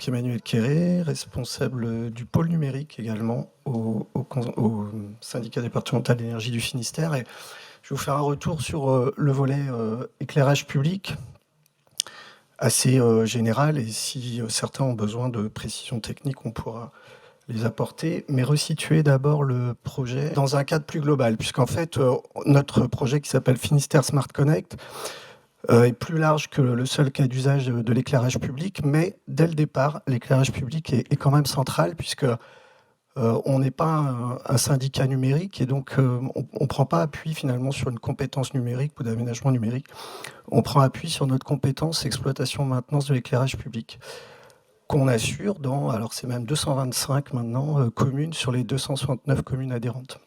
donc Emmanuel Quéré, responsable du pôle numérique également au syndicat départemental d'énergie du Finistère. Et je vais vous faire un retour sur le volet éclairage public, assez général, et si certains ont besoin de précisions techniques, on pourra les apporter, mais resituer d'abord le projet dans un cadre plus global, puisqu'en fait, notre projet qui s'appelle Finistère Smart Connect est plus large que le seul cas d'usage de l'éclairage public, mais dès le départ, l'éclairage public est quand même central, puisque on n'est pas un syndicat numérique, et donc on ne prend pas appui finalement sur une compétence numérique ou d'aménagement numérique. On prend appui sur notre compétence exploitation maintenance de l'éclairage public, qu'on assure dans, alors c'est même 225 maintenant, communes sur les 269 communes adhérentes.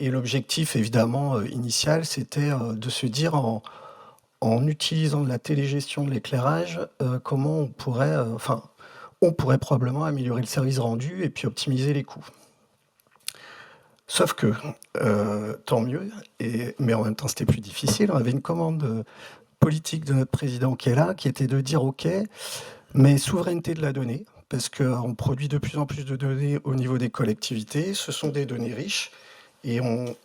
Et l'objectif évidemment initial, c'était de se dire en utilisant de la télégestion de l'éclairage, comment on pourrait, on pourrait probablement améliorer le service rendu et puis optimiser les coûts. Sauf que, tant mieux, mais en même temps c'était plus difficile, on avait une commande politique de notre président qui est là, qui était de dire ok, mais souveraineté de la donnée, parce qu'on produit de plus en plus de données au niveau des collectivités, ce sont des données riches, et on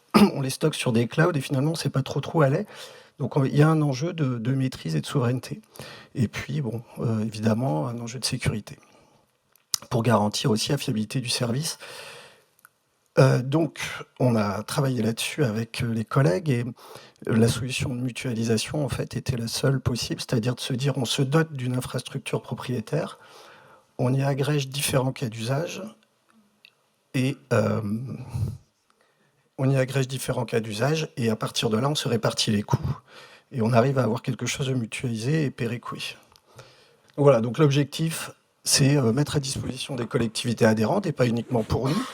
les stocke sur des clouds, et finalement on ne sait pas trop où aller. Donc il y a un enjeu de maîtrise et de souveraineté. Et puis, bon, évidemment, un enjeu de sécurité, pour garantir aussi la fiabilité du service. Donc, on a travaillé là-dessus avec les collègues, et la solution de mutualisation, en fait, était la seule possible, c'est-à-dire de se dire, on se dote d'une infrastructure propriétaire, on y agrège différents cas d'usage, et à partir de là, on se répartit les coûts, et on arrive à avoir quelque chose de mutualisé et péréqué. Voilà, donc l'objectif, c'est mettre à disposition des collectivités adhérentes, et pas uniquement pour nous,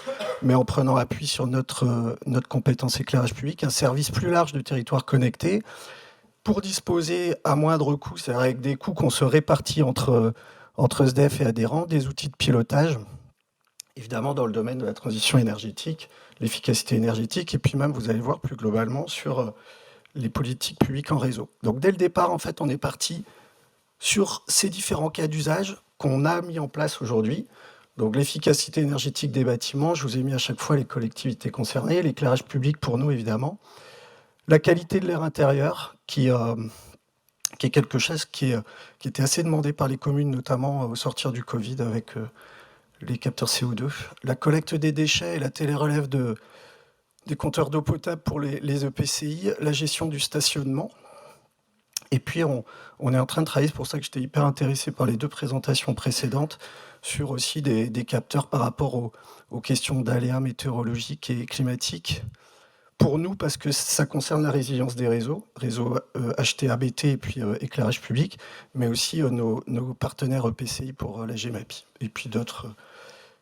mais en prenant appui sur notre compétence éclairage public, un service plus large de territoire connecté, pour disposer à moindre coût, c'est-à-dire avec des coûts qu'on se répartit entre SDEF et adhérents, des outils de pilotage, évidemment dans le domaine de la transition énergétique, l'efficacité énergétique, et puis même, vous allez voir plus globalement, sur les politiques publiques en réseau. Donc dès le départ, en fait, on est parti sur ces différents cas d'usage qu'on a mis en place aujourd'hui. Donc l'efficacité énergétique des bâtiments, je vous ai mis à chaque fois les collectivités concernées, l'éclairage public pour nous évidemment, la qualité de l'air intérieur qui est quelque chose qui était assez demandé par les communes, notamment au sortir du Covid avec les capteurs CO2, la collecte des déchets et la télérelève des compteurs d'eau potable pour les EPCI, la gestion du stationnement. Et puis, on est en train de travailler, c'est pour ça que j'étais hyper intéressé par les deux présentations précédentes, sur aussi des capteurs par rapport aux questions d'aléas météorologiques et climatiques. Pour nous, parce que ça concerne la résilience des réseaux HTA-BT et puis éclairage public, mais aussi nos partenaires EPCI pour la GEMAPI. Et puis d'autres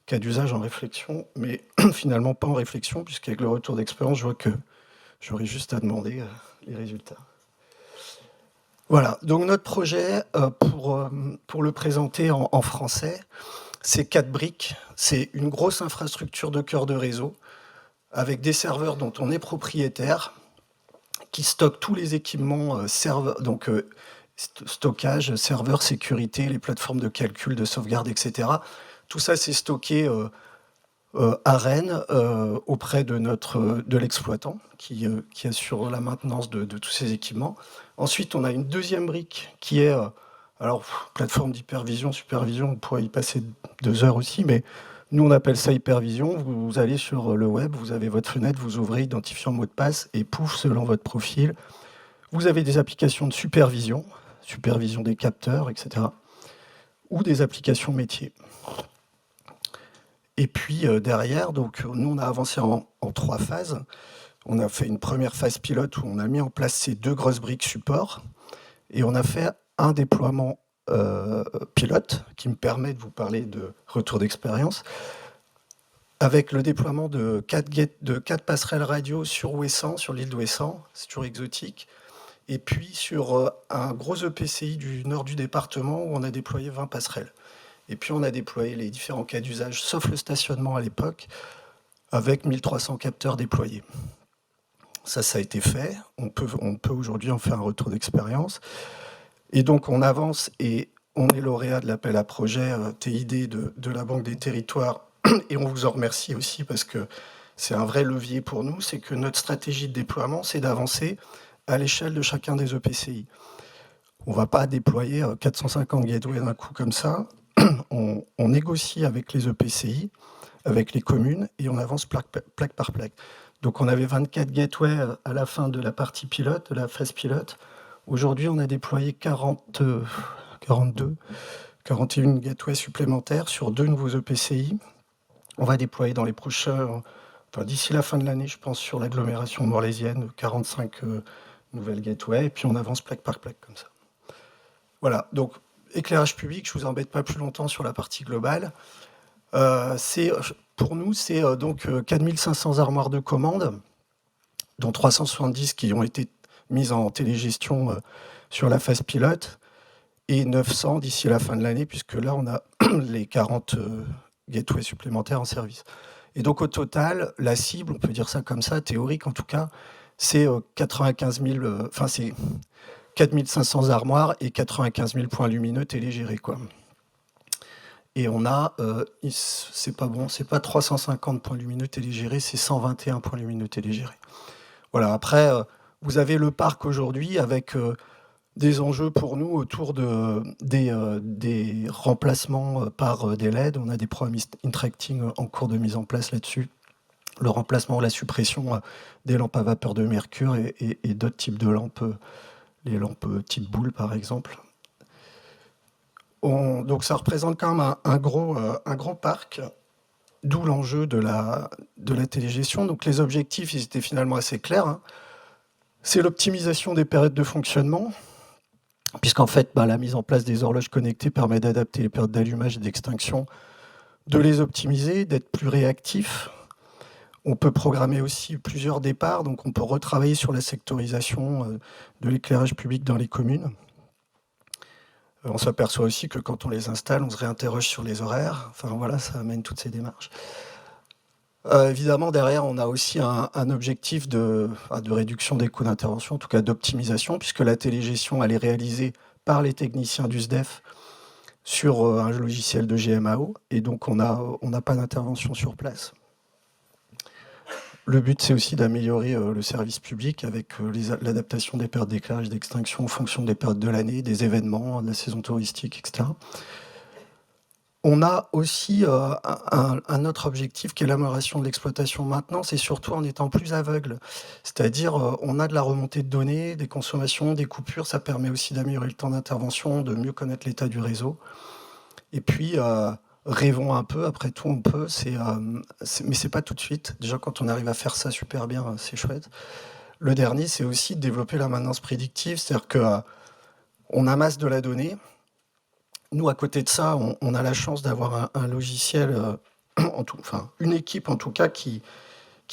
cas d'usage en réflexion, mais finalement pas en réflexion, puisqu'avec le retour d'expérience, je vois que j'aurais juste à demander les résultats. Voilà, donc notre projet, pour le présenter en français, c'est 4 briques. C'est une grosse infrastructure de cœur de réseau, avec des serveurs dont on est propriétaire, qui stockent tous les équipements stockage, serveurs, sécurité, les plateformes de calcul, de sauvegarde, etc. Tout ça, c'est stocké à Rennes, auprès de l'exploitant qui assure la maintenance de tous ces équipements. Ensuite, on a une deuxième brique qui est, plateforme d'hypervision, supervision, on pourrait y passer 2 heures aussi, mais nous, on appelle ça hypervision. Vous allez sur le web, vous avez votre fenêtre, vous ouvrez, identifiant mot de passe, et pouf, selon votre profil, vous avez des applications de supervision des capteurs, etc., ou des applications métiers. Et puis derrière, donc, nous, on a avancé en 3 phases. On a fait une première phase pilote où on a mis en place ces 2 grosses briques support, et on a fait un déploiement pilote qui me permet de vous parler de retour d'expérience, avec le déploiement de 4 passerelles radio sur Ouessant, sur l'île d'Ouessant, c'est toujours exotique, et puis sur un gros EPCI du nord du département où on a déployé 20 passerelles. Et puis on a déployé les différents cas d'usage, sauf le stationnement à l'époque, avec 1300 capteurs déployés. Ça a été fait. On peut aujourd'hui en faire un retour d'expérience. Et donc on avance, et on est lauréat de l'appel à projet TID de la Banque des Territoires, et on vous en remercie aussi parce que c'est un vrai levier pour nous, c'est que notre stratégie de déploiement, c'est d'avancer à l'échelle de chacun des EPCI. On ne va pas déployer 450 gateways d'un coup comme ça. On négocie avec les EPCI, avec les communes, et on avance plaque par plaque. Donc on avait 24 gateways à la fin de la partie pilote, de la phase pilote. Aujourd'hui, on a déployé 42, 41 gateways supplémentaires sur 2 nouveaux EPCI. On va déployer dans les prochains, enfin d'ici la fin de l'année, je pense, sur l'agglomération morlaisienne, 45 nouvelles gateways, et puis on avance plaque par plaque comme ça. Voilà, donc éclairage public, je ne vous embête pas plus longtemps sur la partie globale. Pour nous, c'est donc 4500 armoires de commandes, dont 370 qui ont été mises en télégestion sur la phase pilote, et 900 d'ici la fin de l'année, puisque là, on a les 40 gateways supplémentaires en service. Et donc, au total, la cible, on peut dire ça comme ça, théorique en tout cas, c'est 95 000, enfin, c'est 4500 armoires et 95 000 points lumineux télégérés, quoi. Et on a, c'est pas bon, c'est pas 350 points lumineux télégérés, c'est 121 points lumineux télégérés. Voilà, après, vous avez le parc aujourd'hui avec des enjeux pour nous autour des remplacements par des LED. On a des programmes interacting en cours de mise en place là-dessus. Le remplacement ou la suppression des lampes à vapeur de mercure et d'autres types de lampes, les lampes type boule par exemple. Donc ça représente quand même un gros parc, d'où l'enjeu de la télégestion. Donc les objectifs, ils étaient finalement assez clairs, hein. C'est l'optimisation des périodes de fonctionnement, puisqu'en fait, la mise en place des horloges connectées permet d'adapter les périodes d'allumage et d'extinction, de les optimiser, d'être plus réactif. On peut programmer aussi plusieurs départs, donc on peut retravailler sur la sectorisation de l'éclairage public dans les communes. On s'aperçoit aussi que quand on les installe, on se réinterroge sur les horaires. Enfin voilà, ça amène toutes ces démarches. Évidemment, derrière, on a aussi un objectif de réduction des coûts d'intervention, en tout cas d'optimisation, puisque la télégestion, elle est réalisée par les techniciens du SDEF sur un logiciel de GMAO, et donc on n'a pas d'intervention sur place. Le but, c'est aussi d'améliorer le service public avec l'adaptation des périodes d'éclairage et d'extinction en fonction des périodes de l'année, des événements, de la saison touristique, etc. On a aussi un autre objectif qui est l'amélioration de l'exploitation maintenance et surtout en étant plus aveugle. C'est-à-dire, on a de la remontée de données, des consommations, des coupures. Ça permet aussi d'améliorer le temps d'intervention, de mieux connaître l'état du réseau. Et puis, rêvons un peu, après tout, on peut. Mais c'est pas tout de suite. Déjà, quand on arrive à faire ça super bien, c'est chouette. Le dernier, c'est aussi de développer la maintenance prédictive. C'est-à-dire qu'on amasse de la donnée. Nous, à côté de ça, on a la chance d'avoir un logiciel, enfin une équipe en tout cas, qui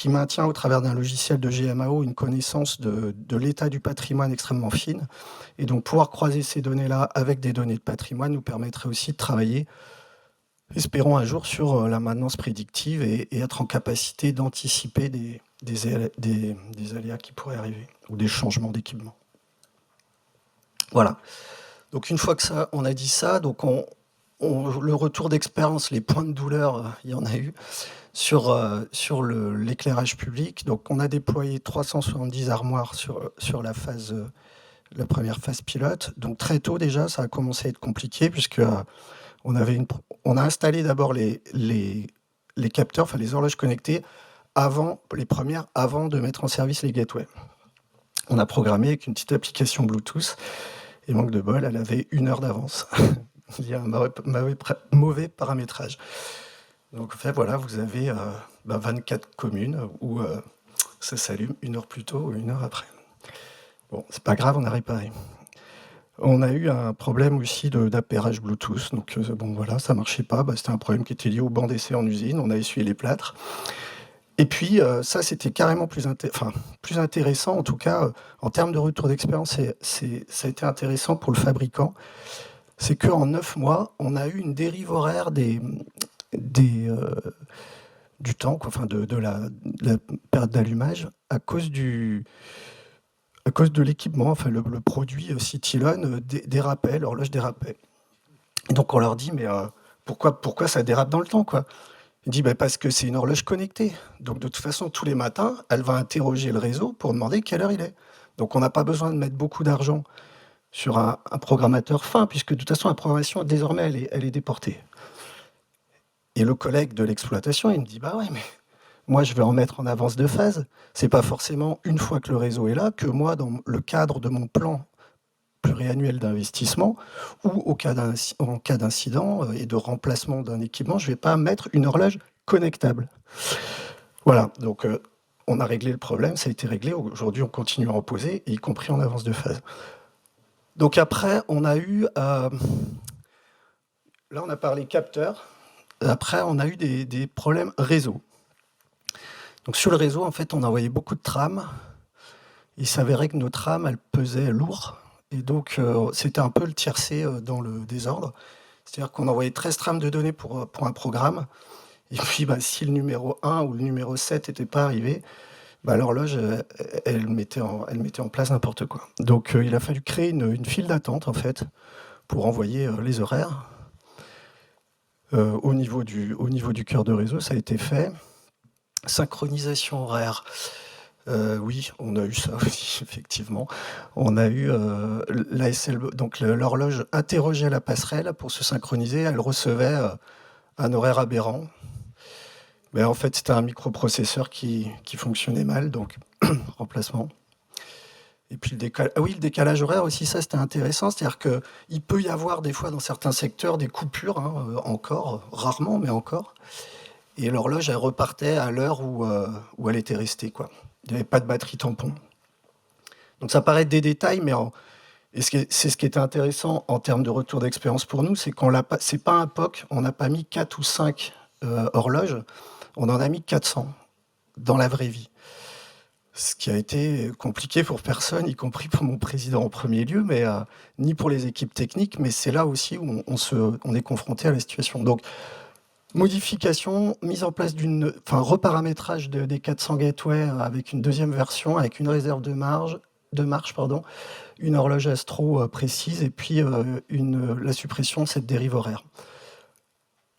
maintient au travers d'un logiciel de GMAO une connaissance de l'état du patrimoine extrêmement fine. Et donc pouvoir croiser ces données-là avec des données de patrimoine nous permettrait aussi de travailler, espérons un jour, sur la maintenance prédictive et être en capacité d'anticiper des aléas qui pourraient arriver ou des changements d'équipement. Voilà. Donc une fois que ça, on a dit ça, donc le retour d'expérience, les points de douleur, il y en a eu sur l'éclairage public. Donc on a déployé 370 armoires sur la première phase pilote. Donc très tôt déjà, ça a commencé à être compliqué puisque on a installé d'abord les capteurs, enfin les horloges connectées, avant de mettre en service les gateways. On a programmé avec une petite application Bluetooth. Et manque de bol, elle avait 1 heure d'avance. Il y a un mauvais paramétrage. Donc en fait, voilà, vous avez 24 communes où ça s'allume 1 heure plus tôt ou 1 heure après. Bon, c'est pas grave, on a réparé. On a eu un problème aussi d'appairage Bluetooth. Donc bon, voilà, ça marchait pas. C'était un problème qui était lié au banc d'essai en usine. On a essuyé les plâtres. Et puis, ça, c'était carrément plus intéressant, en tout cas, en termes de retour d'expérience, ça a été intéressant pour le fabricant. C'est qu'en 9 mois, on a eu une dérive horaire du temps, enfin de la période d'allumage, à cause de l'équipement, enfin le produit Citylon dérapait, l'horloge dérapait. Et donc on leur dit: «Mais pourquoi ça dérape dans le temps, quoi?» Il dit: «Bah, parce que c'est une horloge connectée. Donc de toute façon, tous les matins, elle va interroger le réseau pour demander quelle heure il est. Donc on n'a pas besoin de mettre beaucoup d'argent sur un programmateur fin, puisque de toute façon, la programmation, désormais, elle est déportée.» Et le collègue de l'exploitation, il me dit: «Bah ouais, mais moi, je vais en mettre en avance de phase. C'est pas forcément une fois que le réseau est là, que moi, dans le cadre de mon plan pluriannuel d'investissement ou en cas d'incident et de remplacement d'un équipement, je ne vais pas mettre une horloge connectable.» Voilà, donc on a réglé le problème, ça a été réglé. Aujourd'hui, on continue à en poser, y compris en avance de phase. Donc après, on a eu... là, on a parlé capteurs. Après, on a eu des problèmes réseau. Donc sur le réseau, en fait, on envoyait beaucoup de trames. Il s'avérait que nos trames, elles pesaient lourd. Et donc, c'était un peu le tiercé dans le désordre. C'est-à-dire qu'on envoyait 13 trames de données pour un programme. Et puis, si le numéro 1 ou le numéro 7 n'était pas arrivé, l'horloge, elle mettait en place n'importe quoi. Donc, il a fallu créer une file d'attente, en fait, pour envoyer les horaires. Au niveau du cœur de réseau, ça a été fait. Synchronisation horaire. Oui, on a eu ça aussi, effectivement. On a eu l'ASL, donc l'horloge interrogeait la passerelle pour se synchroniser. Elle recevait un horaire aberrant. Mais en fait, c'était un microprocesseur qui fonctionnait mal, donc remplacement. Et puis le décalage horaire aussi, ça c'était intéressant. C'est-à-dire qu'il peut y avoir des fois dans certains secteurs des coupures, encore, rarement, mais encore. Et l'horloge, elle repartait à l'heure où elle était restée, quoi. Il n'y avait pas de batterie tampon. Donc ça paraît des détails, mais c'est ce qui était intéressant en termes de retour d'expérience pour nous, c'est c'est pas un POC, on n'a pas mis 4 ou 5 horloges, on en a mis 400 dans la vraie vie. Ce qui a été compliqué pour personne, y compris pour mon président en premier lieu, mais ni pour les équipes techniques, mais c'est là aussi où on est confronté à la situation. Donc, modification, mise en place reparamétrage des 400 gateways avec une deuxième version, avec une réserve de marche, une horloge astro précise et puis la suppression de cette dérive horaire.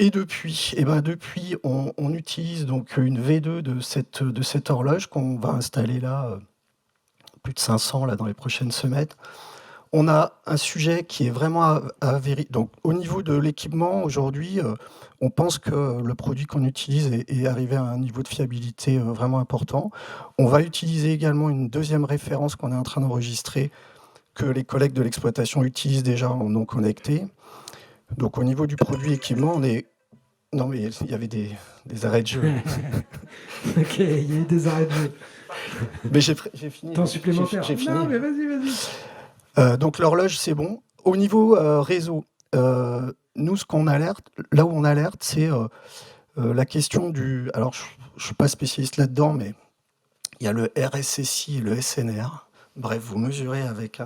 Et depuis, on utilise donc une V2 de cette horloge qu'on va installer là, plus de 500 là, dans les prochaines semaines. On a un sujet qui est vraiment à vérifier. Donc, au niveau de l'équipement, aujourd'hui, on pense que le produit qu'on utilise est arrivé à un niveau de fiabilité vraiment important. On va utiliser également une deuxième référence qu'on est en train d'enregistrer, que les collègues de l'exploitation utilisent déjà en non connecté. Donc, au niveau du produit équipement, on est... Non, mais il y avait des arrêts de jeu. Ok, il y a eu des arrêts de jeu. Mais j'ai fini. Temps supplémentaire. J'ai fini. Non, mais vas-y. Donc l'horloge, c'est bon. Au niveau réseau, nous, là où on alerte, c'est la question du... Alors, je ne suis pas spécialiste là-dedans, mais il y a le RSSI et le SNR. Bref, vous mesurez avec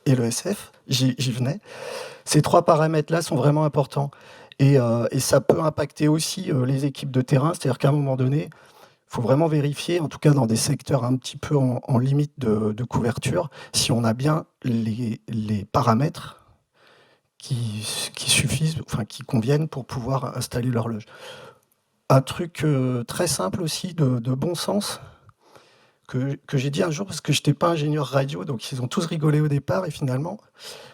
et le SF, j'y venais. Ces 3 paramètres-là sont vraiment importants. Et ça peut impacter aussi les équipes de terrain, c'est-à-dire qu'à un moment donné, il faut vraiment vérifier, en tout cas dans des secteurs un petit peu en limite de couverture, si on a bien les paramètres qui suffisent, qui conviennent pour pouvoir installer l'horloge. Un truc très simple aussi, de bon sens, que j'ai dit un jour, parce que je n'étais pas ingénieur radio, donc ils ont tous rigolé au départ, et finalement,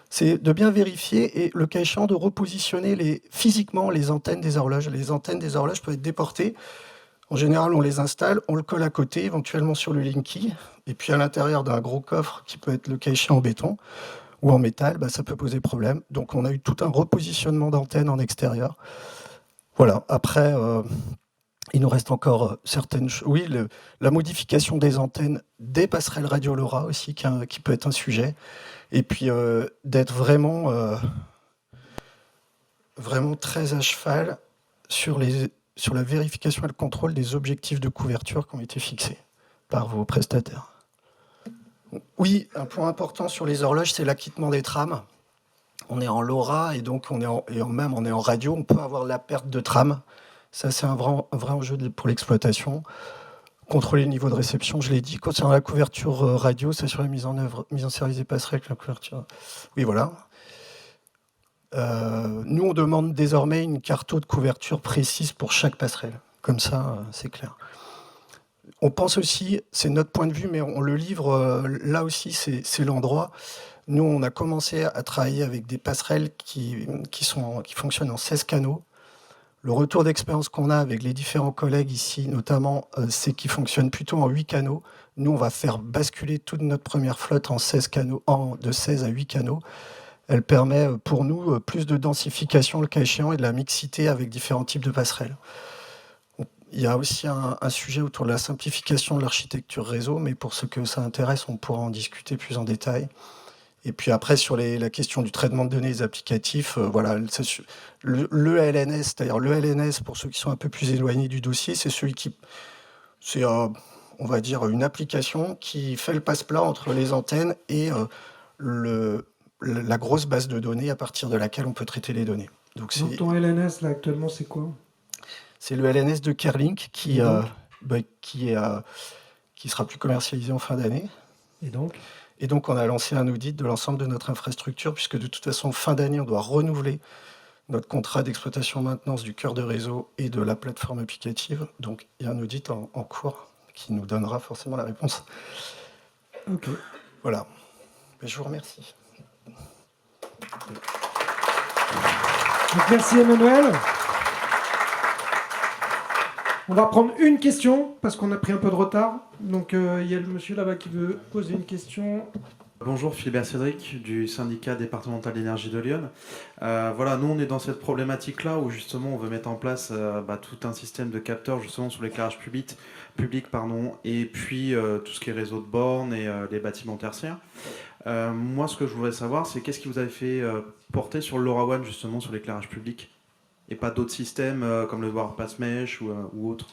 c'est de bien vérifier et le cas échéant de repositionner physiquement les antennes des horloges. Les antennes des horloges peuvent être déportées. En général, on les installe, on le colle à côté, éventuellement sur le Linky, et puis à l'intérieur d'un gros coffre qui peut être le cas échéant en béton ou en métal, ça peut poser problème. Donc on a eu tout un repositionnement d'antennes en extérieur. Voilà, après, il nous reste encore certaines choses. Oui, la modification des antennes des passerelles radio LoRa aussi, qui peut être un sujet. Et puis d'être vraiment très à cheval sur la vérification et le contrôle des objectifs de couverture qui ont été fixés par vos prestataires. Oui, un point important sur les horloges, c'est l'acquittement des trames. On est en LoRa et donc on est en radio, on peut avoir la perte de trame. Ça, c'est un vrai enjeu pour l'exploitation. Contrôler le niveau de réception, je l'ai dit. Concernant la couverture radio, s'assurer la mise en service des passerelles avec la couverture. Oui, voilà. Nous, on demande désormais une carte de couverture précise pour chaque passerelle. Comme ça, c'est clair. On pense aussi, c'est notre point de vue, mais on le livre, là aussi, c'est l'endroit. Nous, on a commencé à travailler avec des passerelles qui fonctionnent en 16 canaux. Le retour d'expérience qu'on a avec les différents collègues ici, notamment, c'est qu'ils fonctionnent plutôt en 8 canaux. Nous, on va faire basculer toute notre première flotte en 16 canaux, de 16 à 8 canaux. Elle permet pour nous plus de densification, le cas échéant, et de la mixité avec différents types de passerelles. Il y a aussi un sujet autour de la simplification de l'architecture réseau, mais pour ceux que ça intéresse, on pourra en discuter plus en détail. Et puis après, sur la question du traitement de données des applicatifs, voilà, le LNS, c'est-à-dire le LNS, pour ceux qui sont un peu plus éloignés du dossier, c'est celui qui... C'est, on va dire, une application qui fait le passe-plat entre les antennes et la grosse base de données à partir de laquelle on peut traiter les données. Donc ton LNS, là, actuellement, c'est quoi? C'est le LNS de Kerlink qui sera plus commercialisé en fin d'année. Et donc, on a lancé un audit de l'ensemble de notre infrastructure, puisque de toute façon, fin d'année, on doit renouveler notre contrat d'exploitation-maintenance du cœur de réseau et de la plateforme applicative. Donc, il y a un audit en cours qui nous donnera forcément la réponse. Ok. Voilà. Je vous remercie. Donc, merci Emmanuel. On va prendre une question, parce qu'on a pris un peu de retard. Donc, il y a le monsieur là-bas qui veut poser une question. Bonjour, Philibert Cédric du syndicat départemental d'énergie de Lyon. Voilà, nous on est dans cette problématique-là où justement on veut mettre en place tout un système de capteurs justement sur l'éclairage public et puis tout ce qui est réseau de bornes et les bâtiments tertiaires. Moi, ce que je voudrais savoir, c'est qu'est-ce qui vous avait fait porter sur le LoRaWAN justement sur l'éclairage public et pas d'autres systèmes comme le WarPass Mesh ou autre.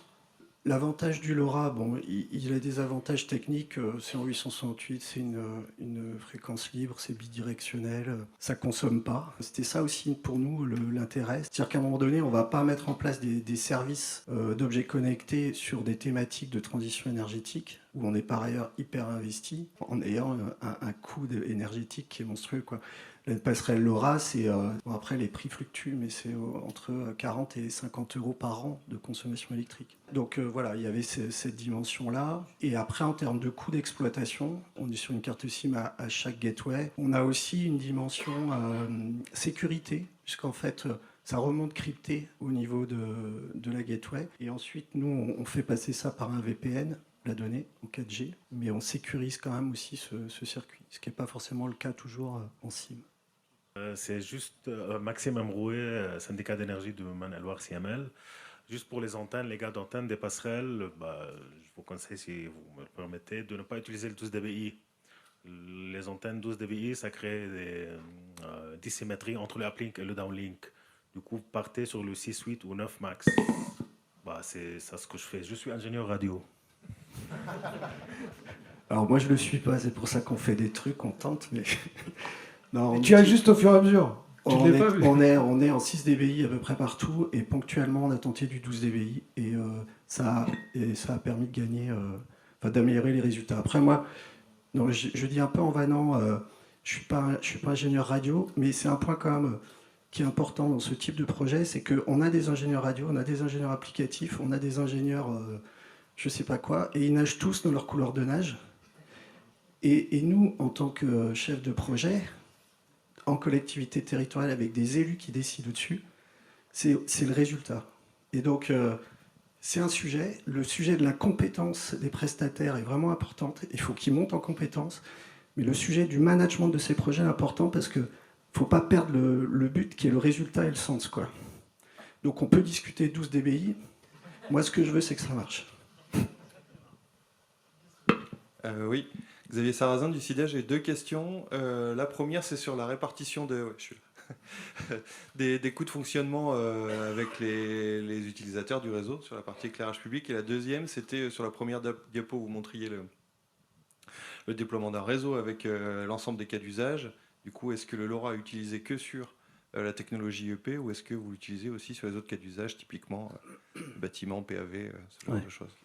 L'avantage du LoRa, bon, il a des avantages techniques. C'est en 868, c'est une fréquence libre, c'est bidirectionnel, ça consomme pas. C'était ça aussi pour nous l'intérêt. C'est-à-dire qu'à un moment donné, on va pas mettre en place des services d'objets connectés sur des thématiques de transition énergétique, où on est par ailleurs hyper investi, en ayant un coût énergétique qui est monstrueux, quoi. La passerelle LoRa, c'est bon, après les prix fluctuent, mais c'est entre 40 et 50 euros par an de consommation électrique. Donc voilà, il y avait cette dimension-là. Et après, en termes de coût d'exploitation, on est sur une carte SIM à chaque gateway. On a aussi une dimension sécurité, puisqu'en fait, ça remonte crypté au niveau de la gateway. Et ensuite, nous, on fait passer ça par un VPN, la donnée en 4G, mais on sécurise quand même aussi ce circuit, ce qui n'est pas forcément le cas toujours en SIM. C'est juste Maxime Amroué, syndicat d'énergie de Maine-et-Loire CML. Juste pour les antennes, les gars d'antennes des passerelles, je vous conseille, si vous me le permettez, de ne pas utiliser le 12 dBi. Les antennes 12 dBi, ça crée des dissymétries entre le uplink et le downlink. Du coup, partez sur le 6, 8 ou 9 max. C'est ça ce que je fais. Je suis ingénieur radio. Alors moi, je ne le suis pas, c'est pour ça qu'on fait des trucs, on tente, mais... Non, tu ajustes au fur et à mesure. On est en 6 dBi à peu près partout, et ponctuellement on a tenté du 12 dBi, et ça a permis de gagner, d'améliorer les résultats. Après moi, non, je dis un peu en vannant, je suis pas ingénieur radio, mais c'est un point quand même qui est important dans ce type de projet, c'est qu'on a des ingénieurs radio, on a des ingénieurs applicatifs, on a des ingénieurs je sais pas quoi, et ils nagent tous dans leur couleur de nage. Et nous, en tant que chef de projet, en collectivité territoriale avec des élus qui décident dessus, c'est le résultat. Et donc, c'est un sujet. Le sujet de la compétence des prestataires est vraiment important. Il faut qu'ils montent en compétence. Mais le sujet du management de ces projets est important parce qu'il ne faut pas perdre le but qui est le résultat et le sens, quoi. Donc, on peut discuter 12 dBi. Moi, ce que je veux, c'est que ça marche. Oui. Xavier Sarrazin du CIDEA, j'ai 2 questions. La première, c'est sur la répartition des coûts de fonctionnement avec les utilisateurs du réseau sur la partie éclairage public. Et la deuxième, c'était sur la première diapo, vous montriez le déploiement d'un réseau avec l'ensemble des cas d'usage. Du coup, est-ce que le LoRa est utilisé que sur la technologie EP ou est-ce que vous l'utilisez aussi sur les autres cas d'usage, typiquement bâtiment, PAV, ce genre de choses?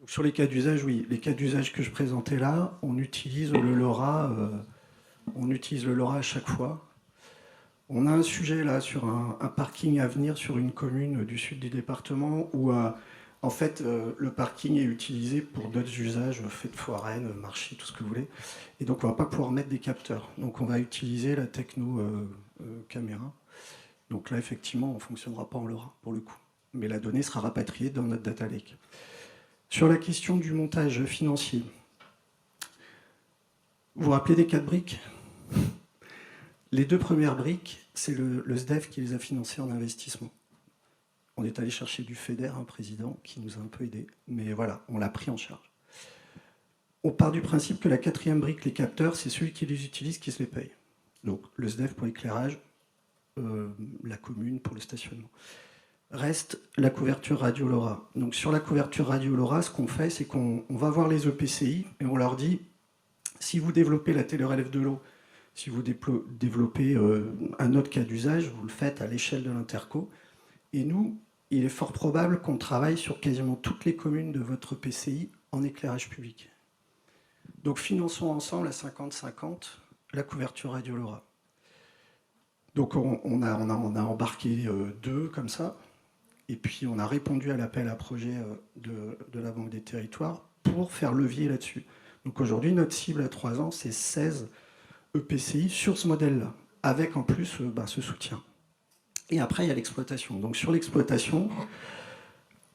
Sur les cas d'usage, oui. Les cas d'usage que je présentais là, on utilise le LoRa à chaque fois. On a un sujet là sur un parking à venir sur une commune du sud du département où en fait le parking est utilisé pour d'autres usages, fêtes foraines, marché, tout ce que vous voulez. Et donc on va pas pouvoir mettre des capteurs. Donc on va utiliser la techno caméra. Donc là effectivement on ne fonctionnera pas en LoRa pour le coup. Mais la donnée sera rapatriée dans notre data lake. Sur la question du montage financier, vous vous rappelez des 4 briques? Les 2 premières briques, c'est le SDEF qui les a financées en investissement. On est allé chercher du FEDER, un président, qui nous a un peu aidés. Mais voilà, on l'a pris en charge. On part du principe que la 4e brique, les capteurs, c'est celui qui les utilise qui se les paye. Donc le SDEF pour l'éclairage, la commune pour le stationnement. Reste la couverture radio LoRa. Donc sur la couverture radio LoRa, ce qu'on fait, c'est qu'on va voir les EPCI et on leur dit, si vous développez la télérelève de l'eau, si vous développez un autre cas d'usage, vous le faites à l'échelle de l'interco. Et nous, il est fort probable qu'on travaille sur quasiment toutes les communes de votre PCI en éclairage public. Donc finançons ensemble à 50-50 la couverture radio LoRa. Donc on a embarqué 2 comme ça, et puis on a répondu à l'appel à projet de la Banque des Territoires pour faire levier là-dessus. Donc aujourd'hui, notre cible à 3 ans, c'est 16 EPCI sur ce modèle-là, avec en plus ce soutien. Et après, il y a l'exploitation. Donc sur l'exploitation,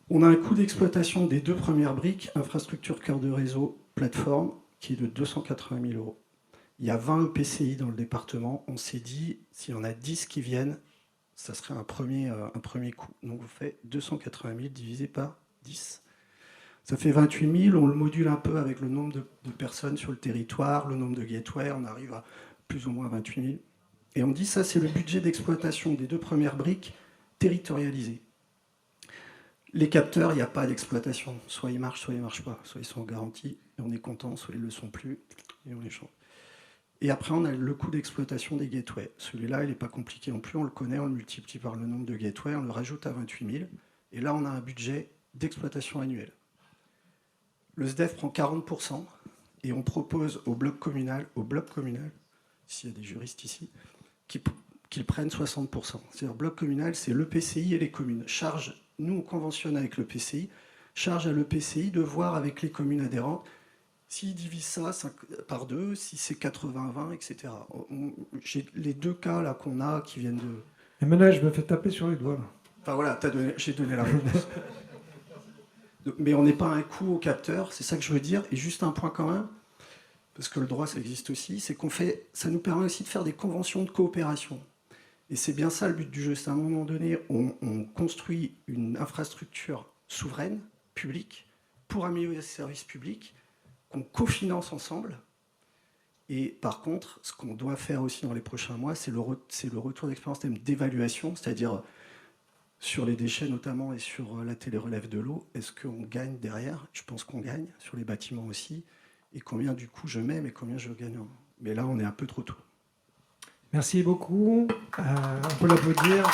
on a un coût d'exploitation des 2 premières briques, infrastructure cœur de réseau, plateforme, qui est de 280 000 €. Il y a 20 EPCI dans le département. On s'est dit, s'il y en a 10 qui viennent, ça serait un premier coût. Donc vous faites 280 000 divisé par 10. Ça fait 28 000, on le module un peu avec le nombre de personnes sur le territoire, le nombre de gateways, on arrive à plus ou moins 28 000. Et on dit ça, c'est le budget d'exploitation des 2 premières briques territorialisées. Les capteurs, il n'y a pas d'exploitation. Soit ils marchent pas. Soit ils sont en garantie et on est content, soit ils ne le sont plus et on les change. Et après, on a le coût d'exploitation des gateways. Celui-là, il n'est pas compliqué non plus, on le connaît, on le multiplie par le nombre de gateways, on le rajoute à 28 000. Et là, on a un budget d'exploitation annuelle. Le SDEF prend 40% et on propose au bloc communal, s'il y a des juristes ici, qu'ils prennent 60%. C'est-à-dire bloc communal, c'est l'EPCI et les communes. Nous on conventionne avec l'EPCI, charge à l'EPCI de voir avec les communes adhérentes s'ils divisent ça par 2, si c'est 80-20, etc. J'ai les 2 cas là qu'on a qui viennent de... Emmanuel, je me fais taper sur les doigts. Là. Enfin voilà, j'ai donné la réponse. Mais on n'est pas un coût au capteur, c'est ça que je veux dire. Et juste un point quand même, parce que le droit, ça existe aussi, c'est ça nous permet aussi de faire des conventions de coopération. Et c'est bien ça le but du jeu. C'est à un moment donné, on construit une infrastructure souveraine, publique, pour améliorer les services publics, qu'on cofinance ensemble. Et par contre, ce qu'on doit faire aussi dans les prochains mois, c'est le retour d'expérience d'évaluation, c'est-à-dire sur les déchets notamment et sur la télérelève de l'eau. Est-ce qu'on gagne derrière? Je pense qu'on gagne, sur les bâtiments aussi. Et combien du coup je mets, mais combien je gagne. Mais là, on est un peu trop tôt. Merci beaucoup. On peut l'applaudir.